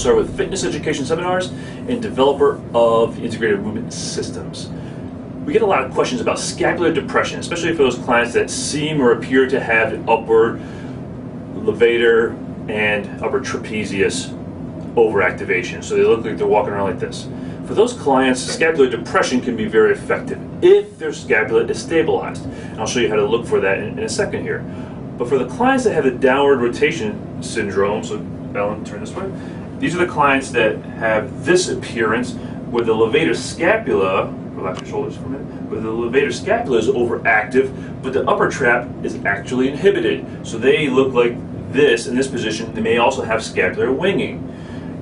Osar with Fitness Education Seminars and developer of Integrated Movement Systems. We get a lot of questions about scapular depression, especially for those clients that seem or appear to have an upward levator and upper trapezius overactivation. So they look like they're walking around like this. For those clients, scapular depression can be very effective if their scapula is stabilized. And I'll show you how to look for that in a second here. But for the clients that have the downward rotation syndrome, so Ellen, turn this way. These are the clients that have this appearance where the levator scapula, relax your shoulders for a minute, where the levator scapula is overactive, but the upper trap is actually inhibited. So they look like this in this position. They may also have scapular winging.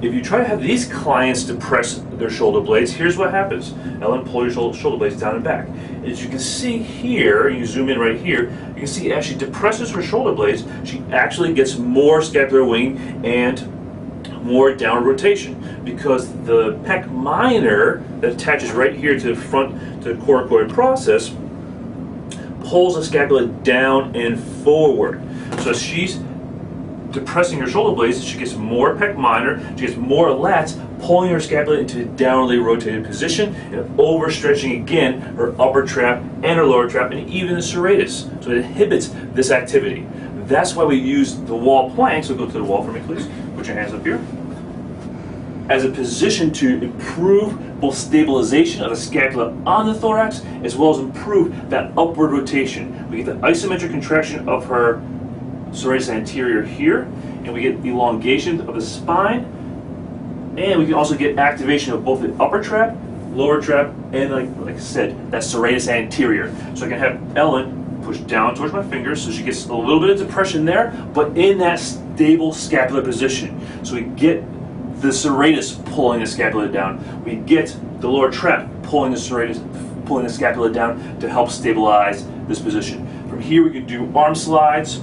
If you try to have these clients depress their shoulder blades, here's what happens. Ellen, pull your shoulder blades down and back. As you can see here, you zoom in right here, you can see as she depresses her shoulder blades, she actually gets more scapular wing and more downward rotation, because the pec minor that attaches right here to the front to the coracoid process pulls the scapula down and forward. So as she's depressing her shoulder blades, she gets more pec minor, she gets more lats, pulling her scapula into a downwardly rotated position and overstretching again her upper trap and her lower trap and even the serratus. So it inhibits this activity. That's why we use the wall plank. So go to the wall for me, please. Put your hands up here. As a position to improve both stabilization of the scapula on the thorax as well as improve that upward rotation. We get the isometric contraction of her serratus anterior here, and we get elongation of the spine, and we can also get activation of both the upper trap, lower trap, and like I said, that serratus anterior. So I can have Ellen push down towards my fingers so she gets a little bit of depression there, but in that stable scapular position. So we get the serratus pulling the scapula down. We get the lower trap pulling the serratus, pulling the scapula down to help stabilize this position. From here we can do arm slides,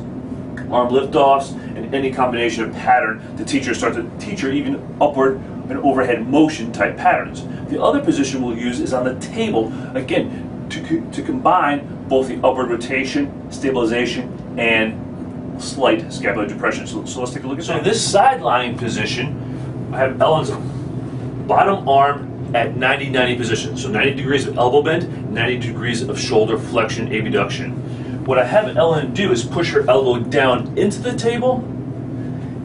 arm liftoffs, and any combination of pattern to start to teach her even upward and overhead motion type patterns. The other position we'll use is on the table, again, to combine both the upward rotation, stabilization, and slight scapular depression. So let's take a look at that. So in this side lying position, I have Ellen's bottom arm at 90-90 position. So 90 degrees of elbow bend, 90 degrees of shoulder flexion, abduction. What I have Ellen do is push her elbow down into the table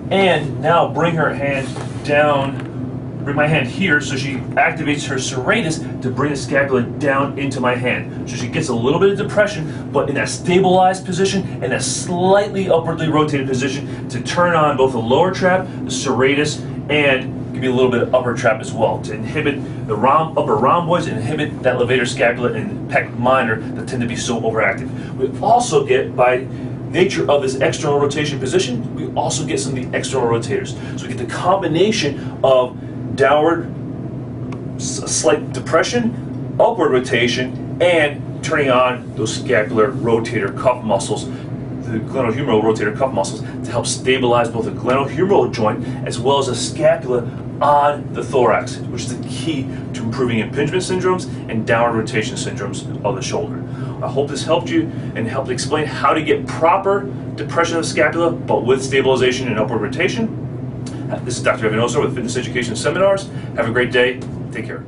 and now bring her hand down, bring my hand here so she activates her serratus to bring the scapula down into my hand. So she gets a little bit of depression, but in that stabilized position and that slightly upwardly rotated position to turn on both the lower trap, the serratus, and give me a little bit of upper trap as well to inhibit the upper rhomboids and inhibit that levator scapula and pec minor that tend to be so overactive. We also get, by nature of this external rotation position, we also get some of the external rotators. So we get the combination of downward slight depression, upward rotation, and turning on those scapular rotator cuff muscles, the glenohumeral rotator cuff muscles, to help stabilize both the glenohumeral joint as well as the scapula on the thorax, which is the key to improving impingement syndromes and downward rotation syndromes of the shoulder. I hope this helped you and helped explain how to get proper depression of the scapula, but with stabilization and upward rotation. This is Dr. Osar with Fitness Education Seminars. Have a great day. Take care.